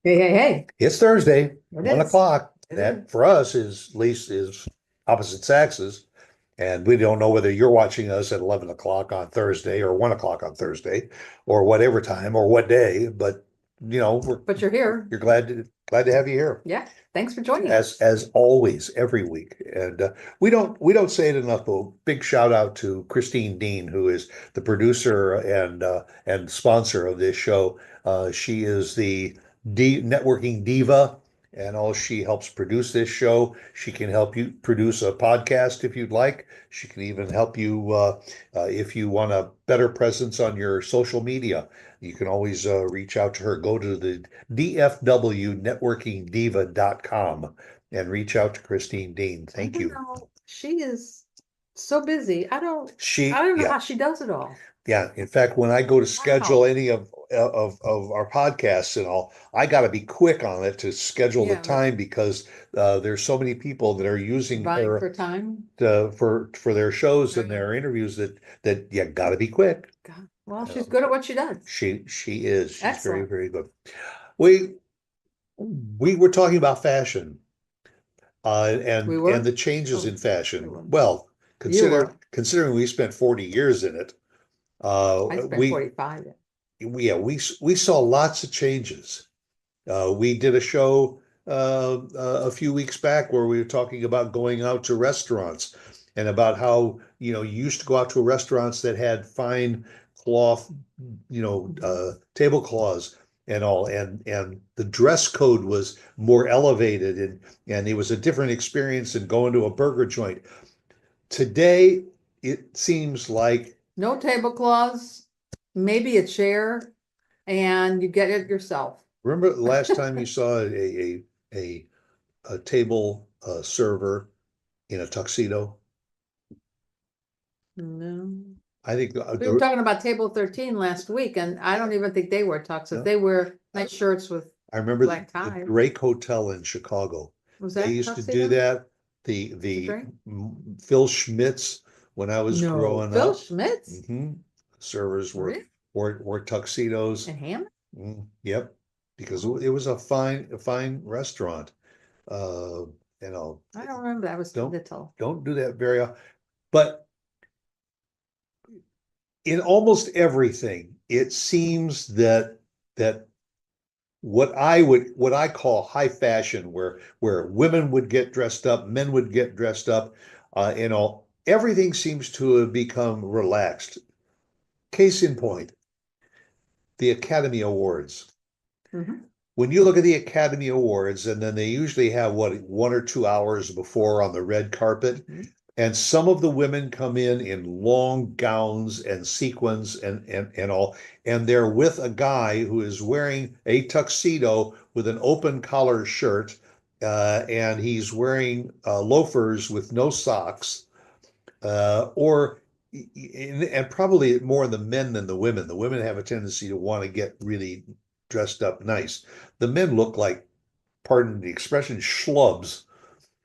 Hey, hey, hey. It's Thursday, It is. 1 o'clock. It is. That for us is at least is opposite Saxes. And we don't know whether you're watching us at 11 o'clock on Thursday or 1 o'clock on Thursday or whatever time or what day, but we're But you're here. you're glad to have you here Yeah. Thanks for joining us. as always every week. And we don't say it enough, but big shout out to Christine Dean, who is the producer and sponsor of this show. She is the networking diva, and all she helps produce this show. She can help you produce a podcast if you'd like. She can even help you if you want a better presence on your social media. You can always reach out to her. Go to the dfwnetworkingdiva.com and reach out to Christine Dean. Thank you. She is so busy. I She, don't know yeah, how she does it all. yeah. In fact, when I go to schedule Wow. any of our podcasts and all, I got to be quick on it to schedule the Yeah, but time because there's so many people that are using vying her for time. for their shows and Right. their interviews that you got to be quick. God. Well, she's Uh, good at what she does. she is. She's very, Excellent. very good. We we were talking about fashion We and were? the changes Oh, in we fashion. were. Well, You were. considering we spent 40 years in it, I spent we 45. we saw lots of changes. We did a show a few weeks back where we were talking about going out to restaurants and about how you used to go out to restaurants that had fine cloth, Mhm. tablecloths and all, and the dress code was more elevated, and it was a different experience than going to a burger joint. Today, it seems like, No tablecloths, maybe a chair, and you get it yourself. remember the last time you saw a a table server in a tuxedo? No. I think We were talking about table 13 last week, and I don't even think they wear tuxes. no, They wear I, nice shirts with I remember black the ties. Drake Hotel in Chicago. Was They that used to do tuxedo? that. The The drink? Phil Schmitz when I was No. growing Phil up. Schmitz? hmm Servers Really? wore tuxedos. And ham? Yep, because Oh, it was a fine restaurant. Uh, you know, I don't remember. I was don't little. don't do that very often. But in almost everything, it seems that what I call high fashion, where women would get dressed up, men would get dressed up, everything seems to have become relaxed. Case in point, the Academy Awards. Hmm. When you look at the Academy Awards, and then they usually have 1 or 2 hours before on the red carpet, Hmm. and some of the women come in long gowns and sequins and all, and they're with a guy who is wearing a tuxedo with an open collar shirt, and he's wearing loafers with no socks, or and probably more the men than the women. The women have a tendency to want to get really dressed up nice. The men look like, pardon the expression, schlubs,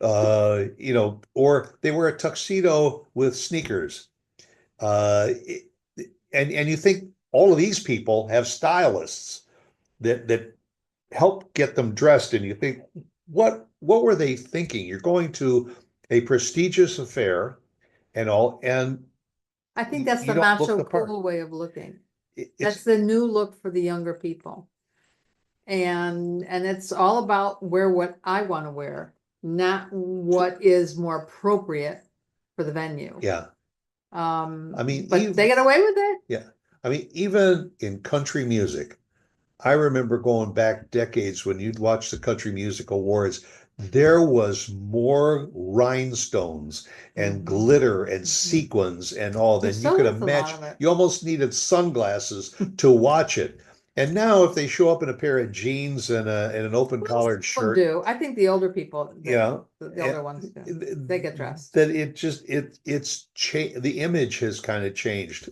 or they wear a tuxedo with sneakers. Uh, and you think all of these people have stylists that help get them dressed, and you think, what were they thinking? You're going to a prestigious affair and all, and I think that's you the don't look macho the part. cool way of looking. That's It's the new look for the younger people. And it's all about wear what I want to wear, not what is more appropriate for the venue. Yeah. I mean, But they get away with it. yeah. I mean, even in country music, I remember going back decades when you'd watch the Country Music Awards, there was more rhinestones and Mhm. glitter and Mhm. sequins and all There than you still could is a lot imagine. of it. You almost needed sunglasses to watch it. And now, if they show up in a pair of jeans and an open Most collared people shirt, do. I think the older people, you know, the older ones do. They get dressed. that it's the image has kind of changed.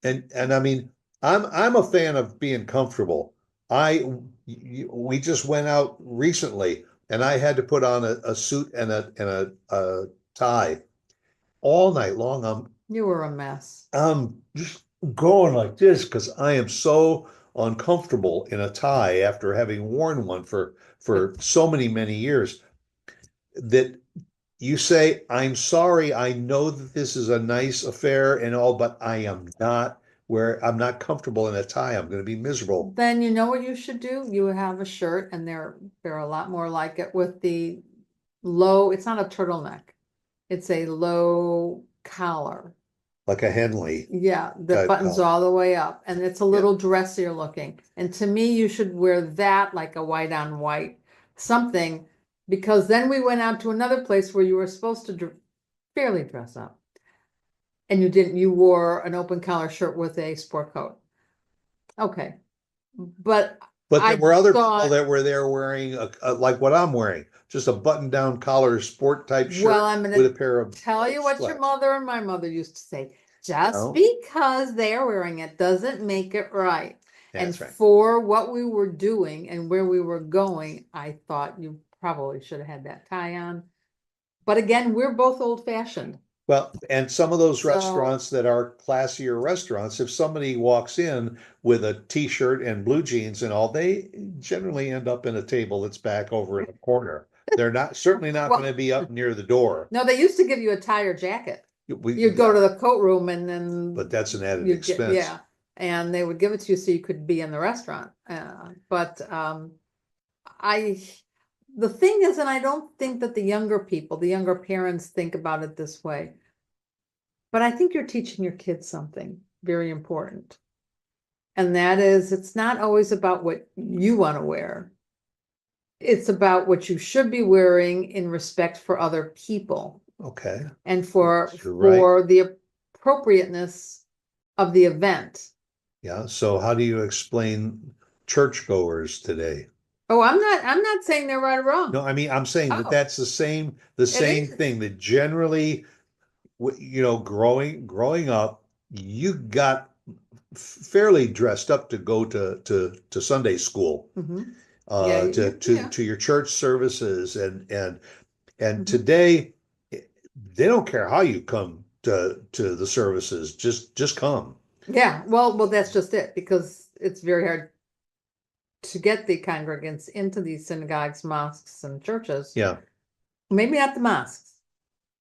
And I mean, I'm a fan of being comfortable. I we just went out recently, and I had to put on a suit and a tie all night long. You were a mess. I'm just going like this because I am so uncomfortable in a tie after having worn one for so many years, that you say, I'm sorry, I know that this is a nice affair and all, but I'm not comfortable in a tie. I'm going to be miserable. Then you know what you should do? You have a shirt, and they're a lot more like it, with the low, it's not a turtleneck. It's a low collar. Like a Henley Yeah, the type buttons collar. all the way up, and it's a little dressier looking. And to me, you should wear that like a white on white something, because then we went out to another place where you were supposed to fairly dress up. And you didn't, you wore an open collar shirt with a sport coat. Okay. But But I there were other people thought, that were there wearing like what I'm wearing, just a button-down collar sport type shirt well, I'm with gonna a pair of tell you what your slacks. mother and my mother used to say. Just No, because they're wearing it doesn't make it right. And that's right. for what we were doing and where we were going, I thought you probably should have had that tie on. But again, we're both old fashioned. Well, and some of those So, restaurants that are classier restaurants, if somebody walks in with a t-shirt and blue jeans and all, they generally end up in a table that's back over in a corner. They're not certainly not going to well, be up near the door. no, they used to give you a tie or jacket. You'd go Yeah, to the coat room and then but that's an added you'd get, expense. yeah, and they would give it to you so you could be in the restaurant. But I, the thing is, and I don't think that the younger people, the younger parents think about it this way, but I think you're teaching your kids something very important. And that is, it's not always about what you want to wear. It's about what you should be wearing in respect for other people Okay, and for you're right. the appropriateness of the event. Yeah. So how do you explain churchgoers today? Oh, I'm not saying they're right or No, wrong. I mean, I'm saying that Oh, that's the it same is. thing that generally, growing up, you got fairly dressed up to go to Sunday school, Mhm. Yeah, yeah, yeah. to your church services, and Mhm. today they don't care how you come to the services, just come. Yeah, well, that's just it, because it's very hard to get the congregants into these synagogues, mosques, and churches. Yeah. Maybe not the mosques.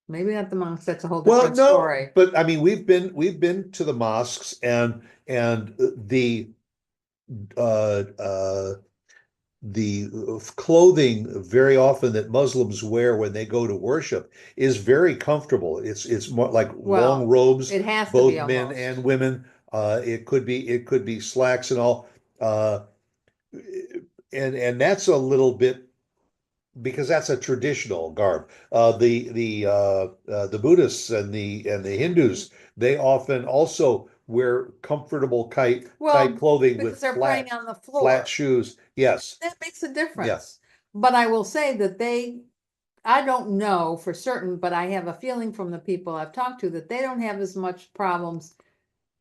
Maybe not the mosques. That's a whole Well, different no, story. but I mean, we've been to the mosques, and uh, uh, the clothing very often that Muslims wear when they go to worship is very comfortable. It's more like long Well, robes, it has to be both men almost. and women. It could be slacks and all. And that's a little bit, because that's a traditional garb. The Buddhists and the Hindus, they often also wear comfortable tight Well, clothing because with they're praying on the flat floor. shoes. Yes. That makes a Yeah. difference. But I will say that I don't know for certain, but I have a feeling from the people I've talked to that they don't have as much problems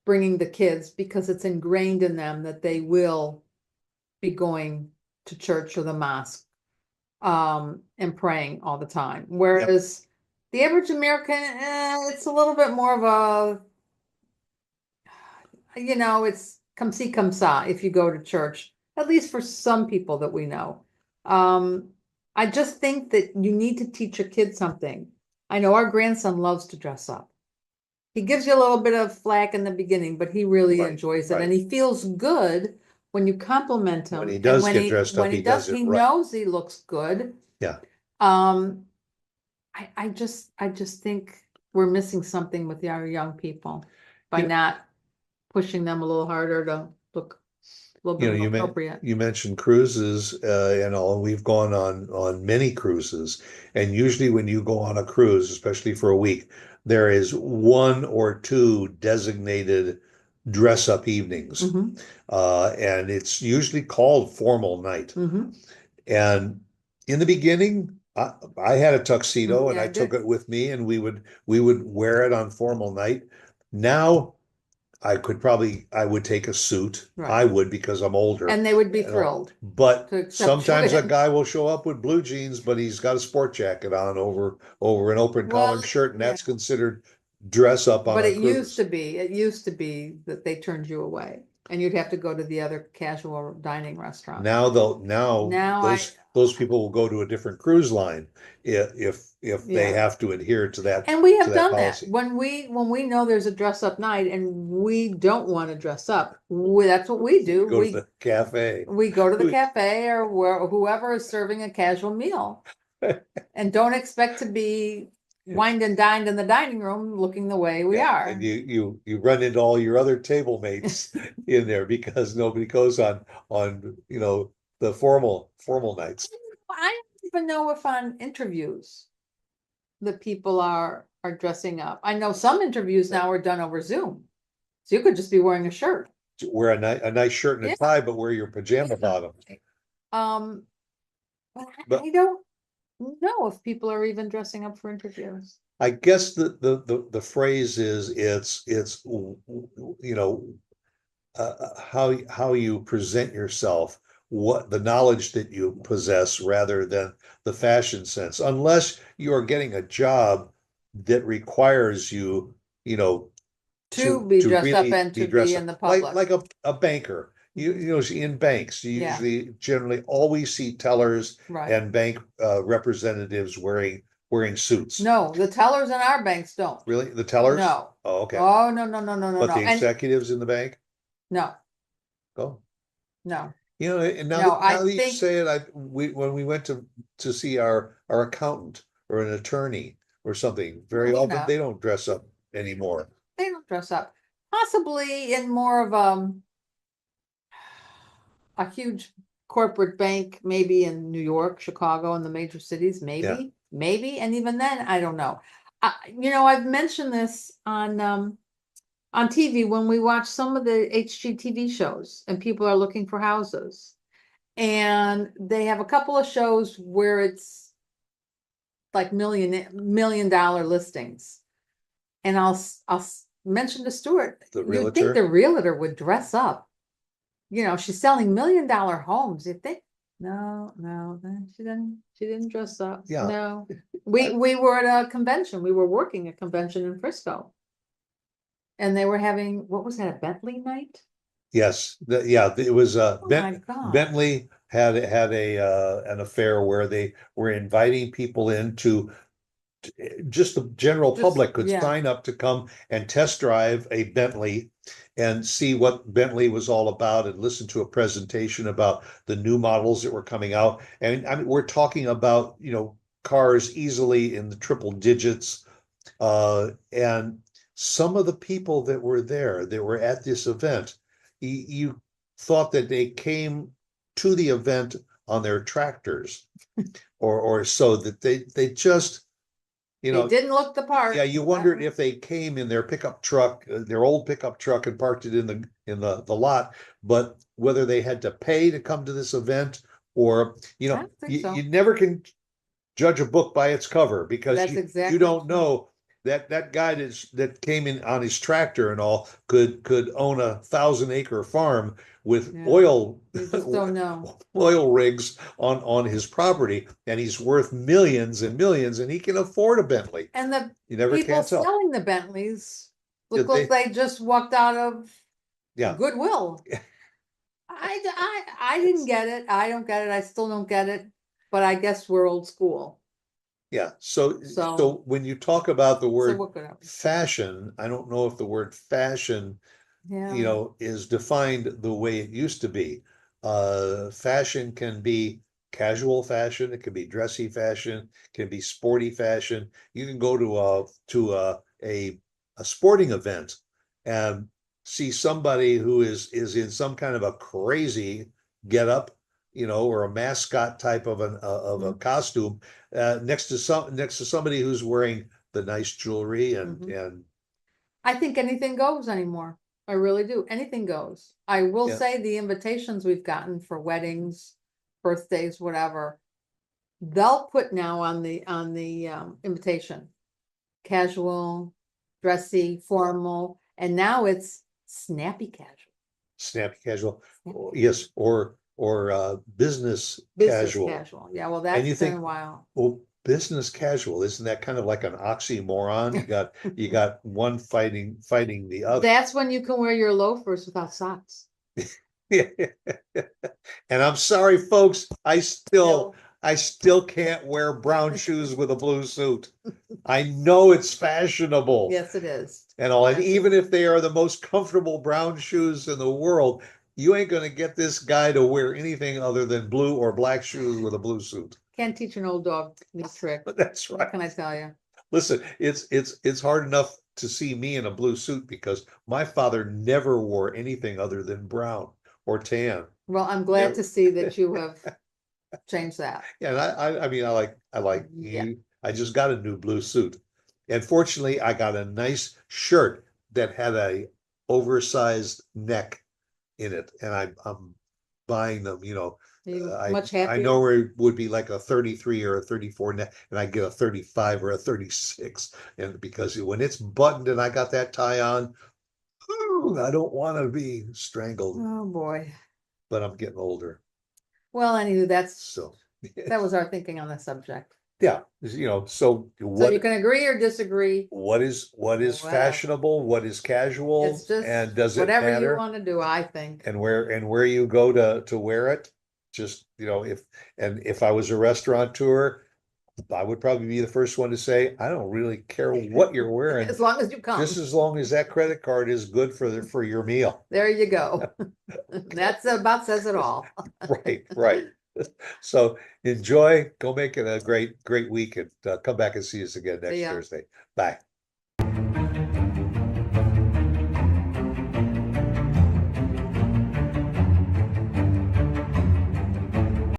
bringing the kids, because it's ingrained in them that they will be going to church or the mosque, and praying all the time. Yep. Whereas the average American, it's a little bit more of it's come see, come saw if you go to church, at least for some people that we know. Um, I just think that you need to teach your kids something. I know our grandson loves to dress up. He gives you a little bit of flack in the beginning, but he really Right. enjoys it, and Right. he feels good when you compliment When he him. And does get dressed when up, he he does, does it he right. knows he looks good. Yeah. Um, I just think we're missing something with our young people by You know, not pushing them a little harder to look a little you bit know, more you men appropriate. you mentioned cruises, and all. We've gone on many cruises, and usually when you go on a cruise, especially for a week, there is one or two designated dress up evenings, Hmm. and it's usually called formal night. Hmm. And in the beginning, I had a tuxedo and Yeah, I I took did. it with me, and we would wear it on formal night. Now I would take a suit. Right. I would, because I'm older And they would be and all. thrilled But to accept you sometimes a in. guy will show up with blue jeans, but he's got a sport jacket on over an open Well, collared shirt, and yeah, that's considered dress up on but a cruise. it used to be that they turned you away. and you'd have to go to the other casual dining restaurant. Now though, now Now those people will go to a different cruise line if they Yeah. have to adhere to that. And we to have that done that policy. when we know there's a dress up night and we don't want to dress up. That's what we do. Go to the cafe. We go to the cafe or whoever is serving a casual meal, and don't expect to be wined and dined in the dining room looking the way we are. And you run into all your other table mates in there because nobody goes on the formal nights. I don't even know if on interviews the people are dressing up. I know some interviews now are done over Zoom, so you could just be wearing a shirt. Wear a nice shirt and a Yeah. tie, but wear your pajama bottom. But I don't know if people are even dressing up for interviews. I guess the phrase is it's how you present yourself, what the knowledge that you possess rather than the fashion sense, unless you are getting a job that requires you To be dressed up really and to be dressed in the up. public. Like a banker. In banks, you Yeah. usually generally always see tellers Right. and bank representatives wearing suits. No, the tellers in our banks don't. Really? The tellers? No. Oh, okay. Oh, no. But the And executives in the bank? no, Oh, no. and No, now I that you think- say it, when we went to see our accountant or an attorney or something, very Well, often they don't dress up anymore. They don't dress up. Possibly in more of a huge corporate bank, maybe in New York, Chicago, and the major cities, maybe. And even then, I don't know. I've mentioned this on TV when we watch some of the HGTV shows and people are looking for houses. And they have a couple of shows where it's like million dollar listings. And I'll mention to Stuart, The you'd think realtor? the realtor would dress up. She's selling million-dollar homes. You think, no, she didn't dress up. Yeah. No. We were at a convention. We were working a convention in Frisco. And they were having, what was that, a Bentley night? Yes, it was Oh my God. Bentley had an affair where they were inviting people into just the general public could sign up to come and test drive a Bentley and see what Bentley was all about and listen to a presentation about the new models that were coming out. And I mean, we're talking about, cars easily in the triple digits. And some of the people that were there, that were at this event, you thought that they came to the event on their tractors or so that they just, They didn't look the part. yeah, you wondered if they came in their pickup truck, their old pickup truck, and parked it in the lot, but whether they had to pay to come to this event or, I don't think so. you never can judge a book by its cover because That's you exactly don't true. know that guy that came in on his tractor and all could own 1,000-acre farm with Yeah. oil You just don't know. oil rigs on his property, and he's worth millions and millions, and he can afford a Bentley. And the You never people can tell. selling the Bentleys look Did like they just walked out of Yeah. Goodwill. I didn't get it. I don't get it. I still don't get it. But I guess we're old school. Yeah. So So- when you talk about the So word what could happen? fashion, I don't know if the word fashion, Yeah. is defined the way it used to be. Fashion can be casual fashion, it can be dressy fashion, can be sporty fashion. You can go to a sporting event and see somebody who is in some kind of a crazy getup, or a mascot type of a costume, next to somebody who's wearing the nice jewelry and I think anything goes anymore. I really do. Anything goes. I will Yeah. say the invitations we've gotten for weddings, birthdays, whatever, they'll put now on the invitation, casual, dressy, formal, and now it's snappy casual. snappy casual. Snappy Yes, or business Business casual. casual. Yeah, well, And that's you been think, a while. well, business casual, isn't that kind of like an oxymoron? You got one fighting the other. That's when you can wear your loafers without socks. And I'm sorry, folks, Still, I still can't wear brown shoes with a blue suit. I know it's fashionable yes, it is. and all, and Yes, it even if they are the most comfortable brown shoes in the world, you ain't gonna get this guy to wear anything other than blue or black shoes with a blue suit. Can't teach an old dog new trick. That's What right. can I tell you? Listen, it's hard enough to see me in a blue suit because my father never wore anything other than brown or tan. Well, I'm glad Never. to see that you have changed that. Yeah, and I mean, I like Yeah. you. I just got a new blue suit, and fortunately, I got a nice shirt that had a oversized neck in it, and I'm buying them. You know, Are you I much I know happier? where it would be like a 33 or a 34 neck, and I get a 35 or a 36, and because when it's buttoned and I got that tie on, I don't want to be strangled, Oh, boy. but I'm getting older, Well, anywho, so. that was our thinking on the subject. Yeah, you know, so So you can agree or disagree, what is whatever. fashionable, what is casual, It's just and does it whatever you matter? want to do, I think. And where you go to wear it? Just, you know, if I was a restaurateur, I would probably be the first one to say, I don't really care what you're wearing, As long as you come. just as long as that credit card is good for your meal. There you go. That's about says it all. Right, right. So enjoy, go make it a great week and come back and see us again See next ya. Thursday. Bye.